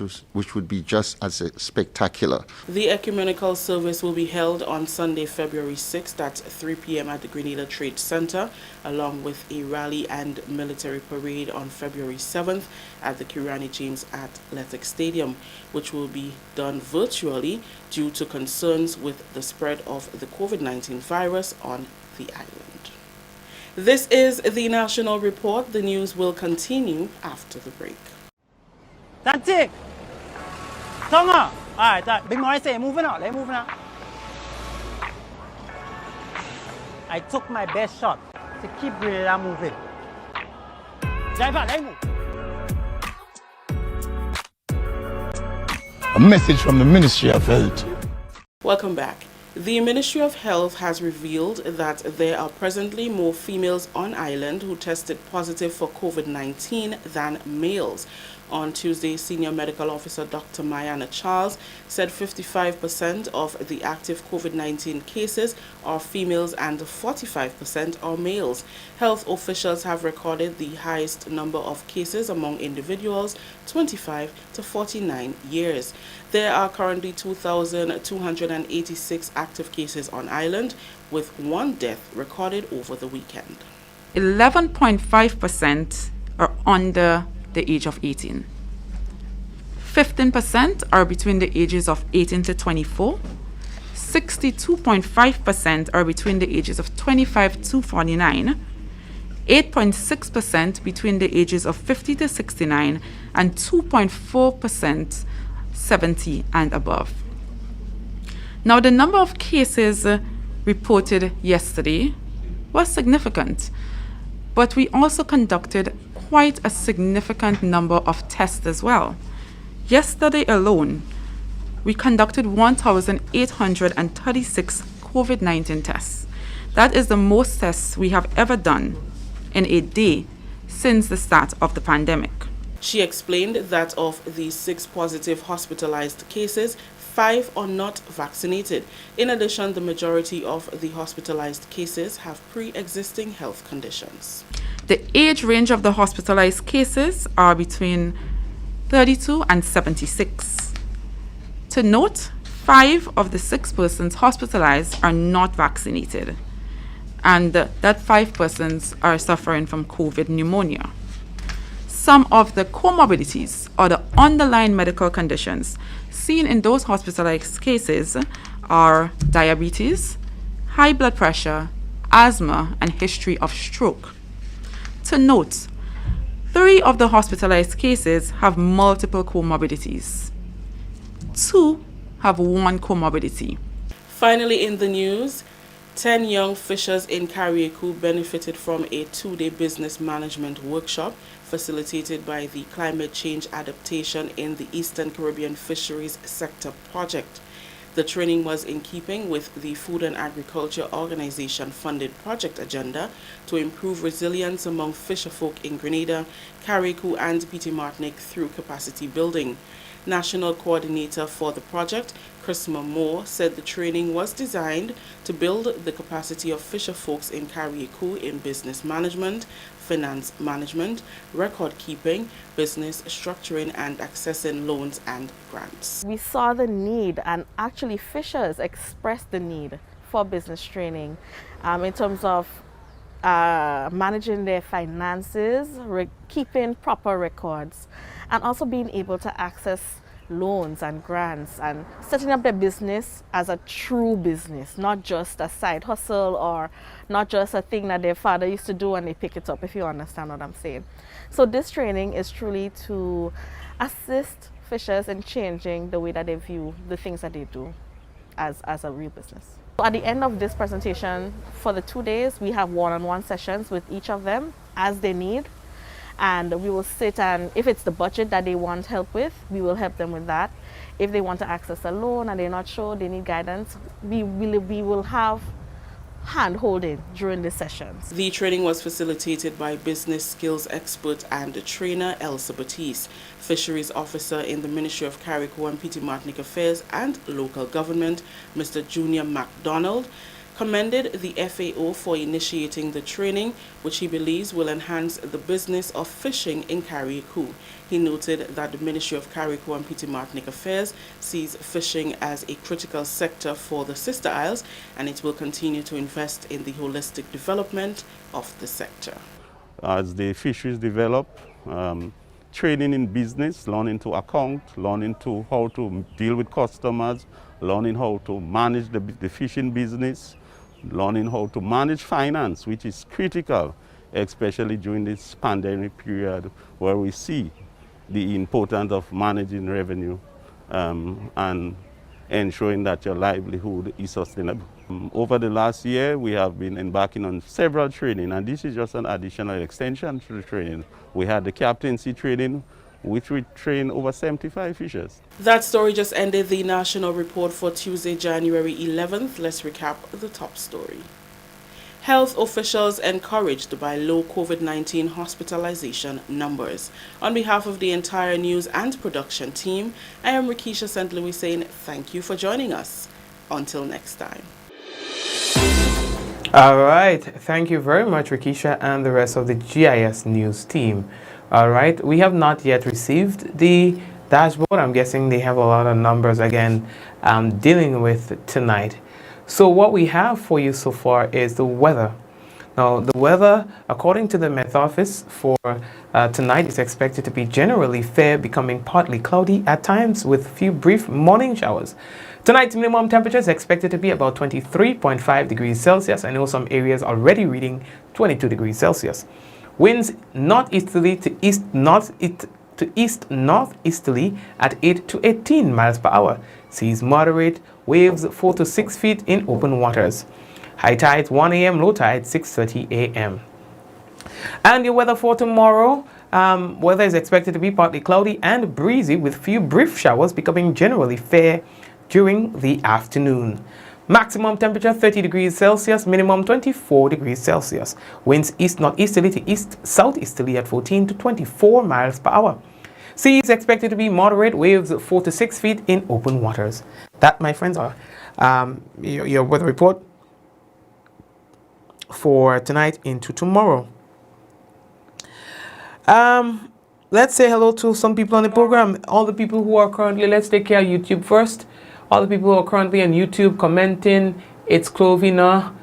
would be just as spectacular. The ecumenical service will be held on Sunday, February 6th at 3 p.m. at the Grenada Trade Center, along with a rally and military parade on February 7th at the Kirani James Athletic Stadium, which will be done virtually due to concerns with the spread of the COVID-19 virus on the island. This is the National Report. The news will continue after the break. That's it. Tonga. Alright, big more say moving out. Let's move now. I took my best shot to keep Grenada moving. Driver, let's move. A message from the Ministry of Health. Welcome back. The Ministry of Health has revealed that there are presently more females on island who tested positive for COVID-19 than males. On Tuesday, Senior Medical Officer Dr. Myanna said 55% of the active COVID-19 cases are females and 45% are males. Health officials have recorded the highest number of cases among individuals 25 to 49 years. There are currently 2,286 active cases on island, with one death recorded over the weekend. 11.5% are under the age of 18. 15% are between the ages of 18 to 24. 62.5% are between the ages of 25 to 49. 8.6% between the ages of 50 to 69, and 2.4% 70 and above. Now, the number of cases reported yesterday was significant, but we also conducted quite a significant number of tests as well. Yesterday alone, we conducted 1,836 COVID-19 tests. That is the most tests we have ever done in a day since the start of the pandemic. She explained that of the 6 positive hospitalized cases, 5 are not vaccinated. In addition, the majority of the hospitalized cases have pre-existing health conditions. The age range of the hospitalized cases are between 32 and 76. To note, 5 of the 6 persons hospitalized are not vaccinated, and that 5 persons are suffering from COVID pneumonia. Some of the comorbidities or the underlying medical conditions seen in those hospitalized cases are diabetes, high blood pressure, asthma, and history of stroke. To note, 3 of the hospitalized cases have multiple comorbidities. 2 have 1 comorbidity. Finally in the news, 10 young fishers in Carriacou benefited from a 2-day business management workshop facilitated by the Climate Change Adaptation in the Eastern Caribbean Fisheries Sector project. The training was in keeping with the Food and Agriculture Organization funded project agenda to improve resilience among fisherfolk in Grenada, Carriacou and Petite Martinique through capacity building. National Coordinator for the project, Chrisma Moore, said the training was designed to build the capacity of fisherfolks in Carriacou in business management, finance management, record keeping, business structuring, and accessing loans and grants. We saw the need, and actually fishers expressed the need for business training in terms of managing their finances, keeping proper records, and also being able to access loans and grants and setting up their business as a true business, not just a side hustle or not just a thing that their father used to do and they pick it up, if you understand what I'm saying. So this training is truly to assist fishers in changing the way that they view the things that they do as a real business. At the end of this presentation, for the 2 days, we have one-on-one sessions with each of them as they need. And we will sit, and if it's the budget that they want help with, we will help them with that. If they want to access a loan and they're not sure, they need guidance, we will have hand-holding during the sessions. The training was facilitated by business skills expert and trainer Elsa Batiste, fisheries officer in the Ministry of Carriacou and Petite Martinique Affairs and local government, Mr. Junior MacDonald, commended the FAO for initiating the training, which he believes will enhance the business of fishing in Carriacou. He noted that the Ministry of Carriacou and Petite Martinique Affairs sees fishing as a critical sector for the Sister Isles, and it will continue to invest in the holistic development of the sector. As the fisheries develop, training in business, learning to account, learning to how to deal with customers, learning how to manage the fishing business, learning how to manage finance, which is critical, especially during this pandemic period where we see the importance of managing revenue and ensuring that your livelihood is sustainable. Over the last year, we have been embarking on several training, and this is just an additional extension to the training. We had the captaincy training, which we train over 75 fishers. That story just ended the national report for Tuesday, January 11th. Let's recap the top story. Health officials encouraged by low COVID-19 hospitalization numbers. On behalf of the entire news and production team, I am Rikisha St. Louis saying thank you for joining us. Until next time. All right. Thank you very much, Rikisha, and the rest of the GIS news team. All right. We have not yet received the dashboard. I'm guessing they have a lot of numbers again dealing with tonight. So what we have for you so far is the weather. Now, the weather, according to the Met Office, for tonight is expected to be generally fair, becoming partly cloudy at times with few brief morning showers. Tonight's minimum temperature is expected to be about 23.5 degrees Celsius. I know some areas already reading 22 degrees Celsius. Winds northeasterly to east northeasterly at 8 to 18 miles per hour. Seas moderate, waves 4 to 6 feet in open waters. High tides 1 a.m., low tide 6:30 a.m. And your weather for tomorrow, weather is expected to be partly cloudy and breezy with few brief showers, becoming generally fair during the afternoon. Maximum temperature 30 degrees Celsius, minimum 24 degrees Celsius. Winds east northeasterly to east southeasterly at 14 to 24 miles per hour. Seas expected to be moderate, waves 4 to 6 feet in open waters. That, my friends, are your weather report for tonight into tomorrow. Let's say hello to some people on the program. All the people who are currently, let's take care of YouTube first. All the people who are currently on YouTube commenting, it's Clovina,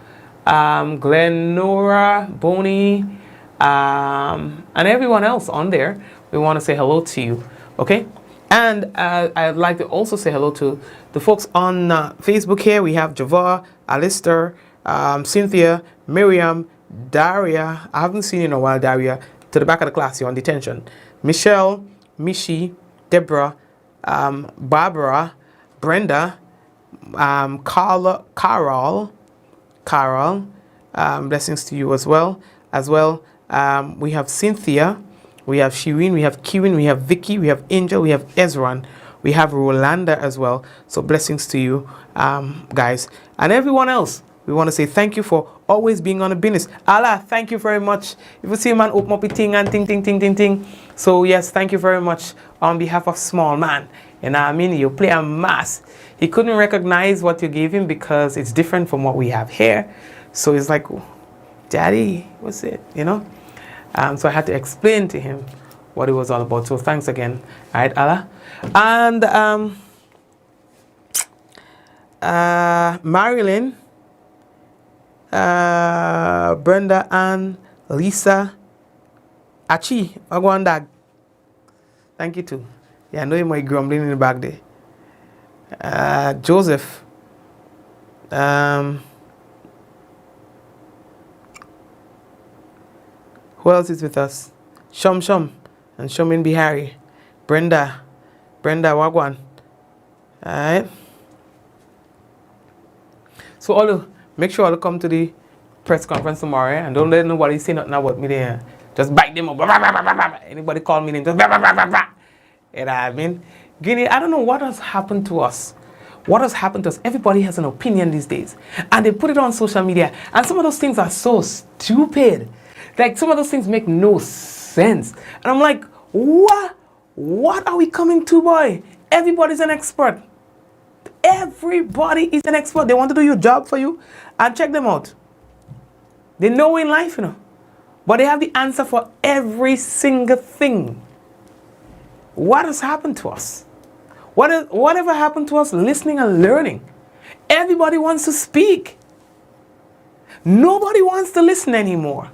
Glenora, Bonnie, and everyone else on there. We want to say hello to you, okay? And I'd like to also say hello to the folks on Facebook here. We have Javar, Alistair, Cynthia, Miriam, Daria. I haven't seen you in a while, Daria. To the back of the class, you're on detention. Michelle, Mishi, Deborah, Barbara, Brenda, Carol, blessings to you as well. We have Cynthia, we have Shireen, we have Kieran, we have Vicky, we have Angel, we have Ezran, We have Rolanda as well. So blessings to you, guys. And everyone else, we want to say thank you for always being on the business. Allah, thank you very much. If you see a man open up a thing and ting. So yes, thank you very much on behalf of small man. And I mean, you play a mass. He couldn't recognize what you gave him because it's different from what we have here. So he's like, Daddy, what's it? You know? So I had to explain to him what it was all about. So thanks again. All right, Allah. And Marilyn, Brenda, and Lisa, Achi, Agwandag. Thank you too. Yeah, I know you might grumbling in the back there. Joseph. Who else is with us? Shum and Shumin Bihari. Brenda Wagwan. Alright. So all make sure all come to the press conference tomorrow, and don't let nobody say nothing about me there. Just bite them up. Anybody call me name, just you know what I mean? Guinea, I don't know what has happened to us. What has happened to us? Everybody has an opinion these days. And they put it on social media. And some of those things are so stupid. Like, some of those things make no sense. And I'm like, what? What are we coming to, boy? Everybody's an expert. Everybody is an expert. They want to do your job for you. And check them out. They know in life, you know. But they have the answer for every single thing. What has happened to us? Whatever happened to us listening and learning? Everybody wants to speak. Nobody wants to listen anymore.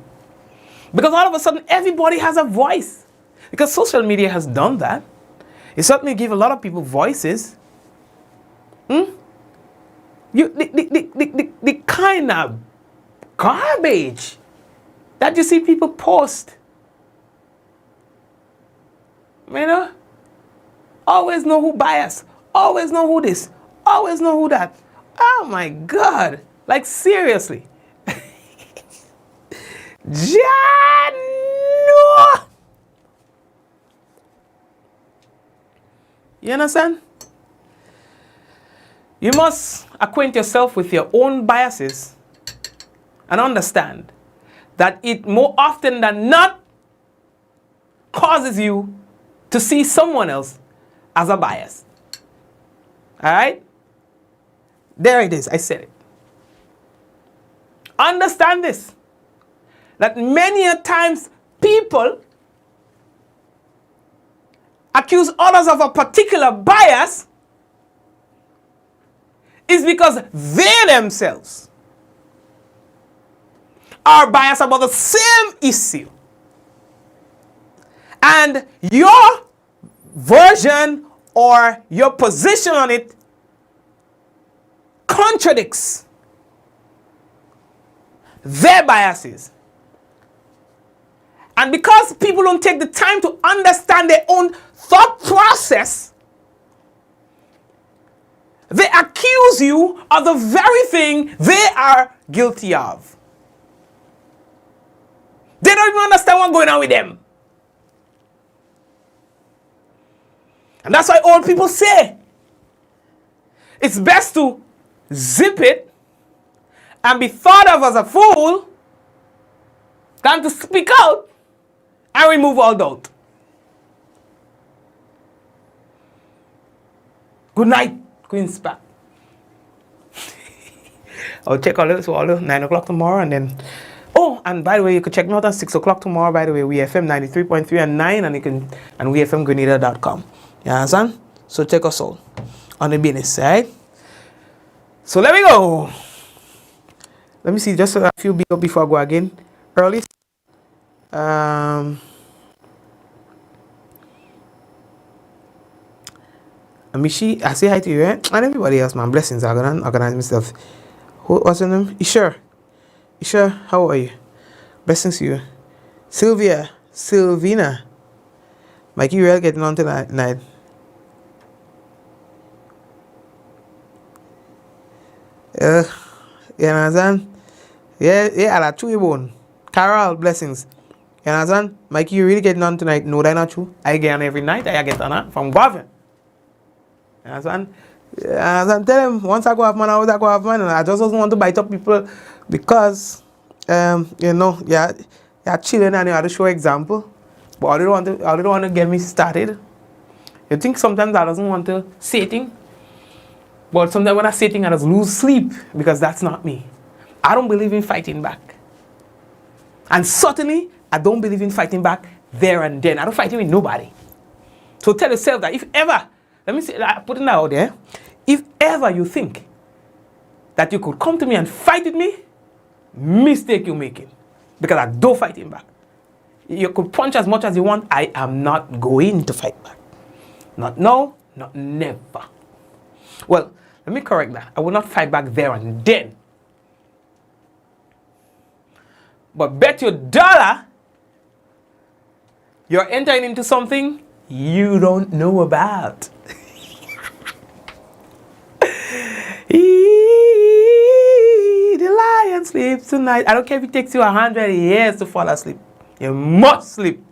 Because all of a sudden, everybody has a voice. Because social media has done that. It certainly gives a lot of people voices. The kind of garbage that you see people post. You know? Always know who bias. Always know who this. Always know who that. Oh my God. Like, seriously. Jano! You understand? You must acquaint yourself with your own biases and understand that it more often than not causes you to see someone else as a bias. All right? There it is. I said it. Understand this. That many a times people accuse others of a particular bias is because they themselves are biased about the same issue. And your version or your position on it contradicts their biases. And because people don't take the time to understand their own thought process, they accuse you of the very thing they are guilty of. They don't even understand what's going on with them. And that's why old people say it's best to zip it and be thought of as a fool than to speak out and remove all doubt. Good night, Queen's Park. I'll check all this 9 o'clock tomorrow, and then and by the way, you can check me out at 6 o'clock tomorrow. By the way, WeFM 93.3 and 9, and you can and WeFMGrenada.com. You understand? So check us out on the business, right? So let me go. Let me see just a few before I go again. Early. Mishi, I say hi to you, eh? And everybody else, man. Blessings. I'm gonna organize myself. What's your name? Isha, how are you? Blessings to you. Sylvina. Mikey, you are getting on tonight. You understand? Yeah, I like you bone. Carol, blessings. You understand? Mikey, you really getting on tonight? No, that's not true. I get on every night. I get on from Gavin. And I tell them, once I go have man, always I go have man. And I just don't want to bite up people because, you know, you're chilling and you have to show example. But I don't want to get me started. You think sometimes I doesn't want to say things. But sometimes when I say things, I just lose sleep because that's not me. I don't believe in fighting back. And certainly, I don't believe in fighting back there and then. I don't fight with nobody. So tell yourself that if ever, let me say, put it out there, if ever you think that you could come to me and fight with me, mistake you're making. Because I don't fight him back. You could punch as much as you want. I am not going to fight back. Not now, not never. Well, let me correct that. I will not fight back there and then. But bet your dollar you're entering into something you don't know about. The lion sleeps tonight. I don't care if it takes you 100 years to fall asleep. You must sleep.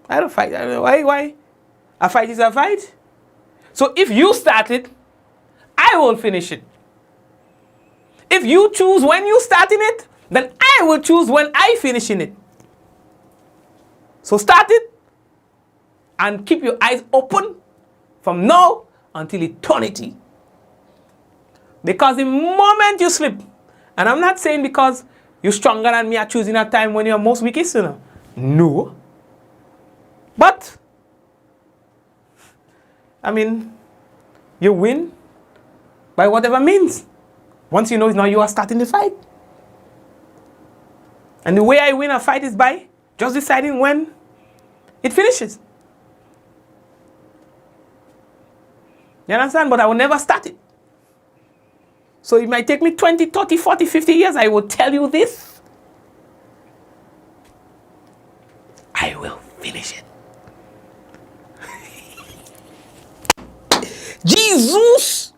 I don't fight. Why? A fight is a fight. So if you start it, I will finish it. If you choose when you starting it, then I will choose when I finishing it. So start it and keep your eyes open from now until eternity. Because the moment you slip, and I'm not saying because you're stronger than me are choosing a time when you're most weakest, you know. No. But, I mean, you win by whatever means. Once you know now you are starting the fight. And the way I win a fight is by just deciding when it finishes. You understand? But I will never start it. So it might take me 20, 30, 40, 50 years. I will tell you this. I will finish it. Jesus!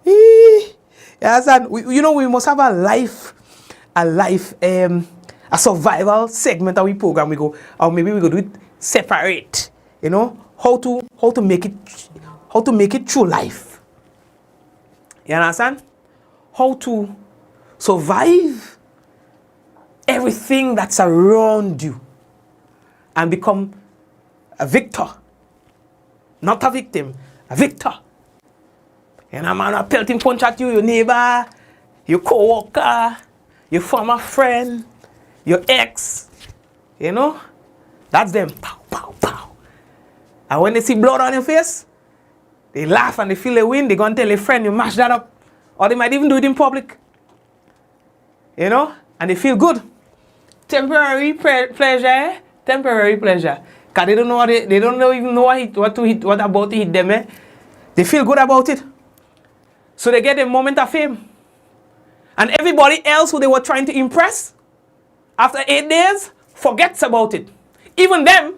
You understand? We must have a survival segment that we program. We go, or maybe we go do it separate. You know, how to make it through life. You understand? How to survive everything that's around you and become a victor. Not a victim, a victor. And a man a pelting punch at you, your neighbor, your co-worker, your former friend, your ex. You know? That's them. Pow, pow, pow. And when they see blood on your face, they laugh and they feel they win. They go and tell a friend you mash that up. Or they might even do it in public. You know? And they feel good. Temporary pleasure. Temporary pleasure. Because they don't know even know what about to hit them. Eh? They feel good about it. So they get a moment of fame. And everybody else who they were trying to impress, after 8 days, forgets about it. Even them,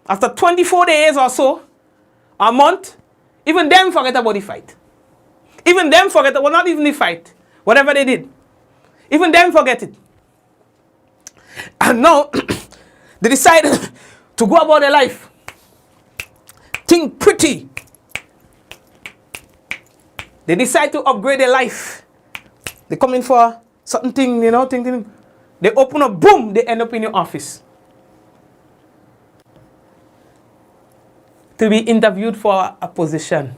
after 24 days or so, a month, even them forget about the fight. Even them forget, well, not even the fight, whatever they did. Even them forget it. And now, they decide to go about their life. Think pretty. They decide to upgrade their life. They come in for certain thing, you know, thing. They open up, boom, they end up in your office. To be interviewed for a position.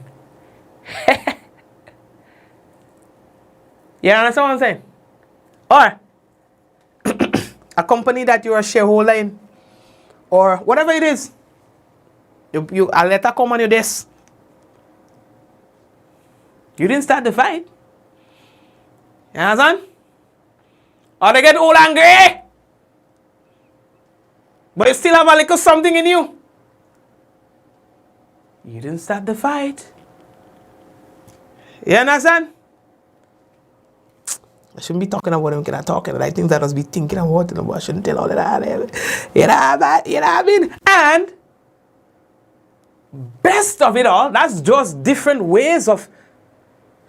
You understand what I'm saying? Or a company that you're a shareholder in, or whatever it is, a letter come on your desk. You didn't start the fight. You understand? Or they get all angry, but you still have a little something in you. You didn't start the fight. You understand? I shouldn't be talking about them kind of talking. I think that I must be thinking about it, but I shouldn't tell all of that. You know what I mean? And best of it all, that's just different ways of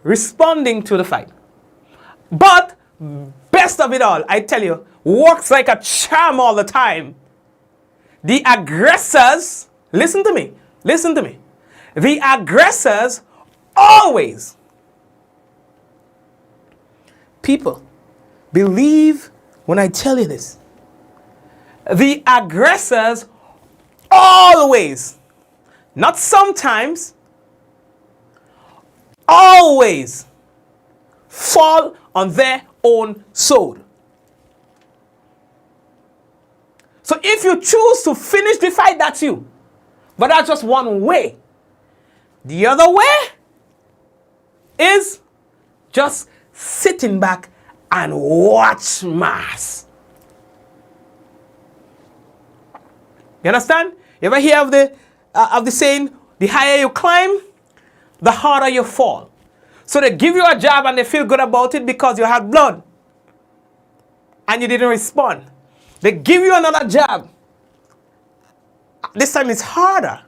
responding to the fight. But best of it all, I tell you, works like a charm all the time. The aggressors, listen to me. the aggressors always. People, believe when I tell you this. The aggressors always, not sometimes, always fall on their own sword. So if you choose to finish the fight, that's you. But that's just one way. The other way is just sitting back and watch mass. You understand? You ever hear of the saying, the higher you climb, the harder you fall. So they give you a job and they feel good about it because you had blood and you didn't respond. They give you another job. This time it's harder.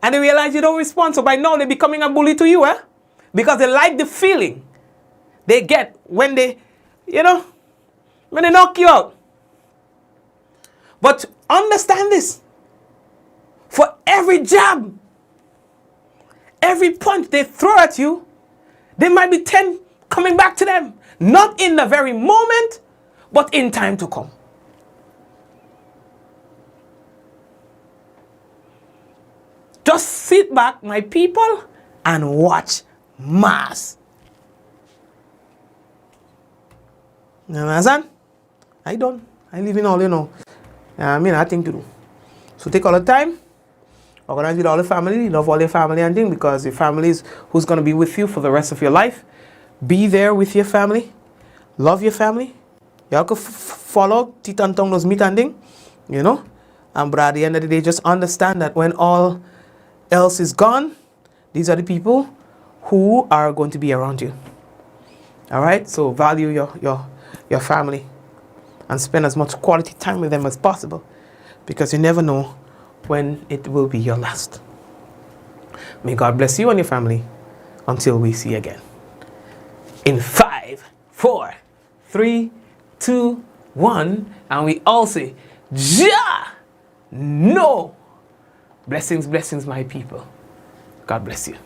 And they realize you don't respond. So by now they're becoming a bully to you, because they like the feeling they get when they, when they knock you out. But understand this. For every jab, every punch they throw at you, there might be 10 coming back to them. Not in the very moment, but in time to come. Just sit back, my people, and watch mass. You understand? I don't. I live in all, I think to do. So take all the time, organize with all the family, love all your family and thing, because your family is who's going to be with you for the rest of your life. Be there with your family. Love your family. Y'all can follow Titan Tong those meet and thing, but at the end of the day, just understand that when all else is gone, these are the people who are going to be around you. All right? So value your family and spend as much quality time with them as possible, because you never know when it will be your last. May God bless you and your family until we see again. In 5, 4, 3, 2, 1, and we all say, Ja! No! Blessings, blessings, my people. God bless you.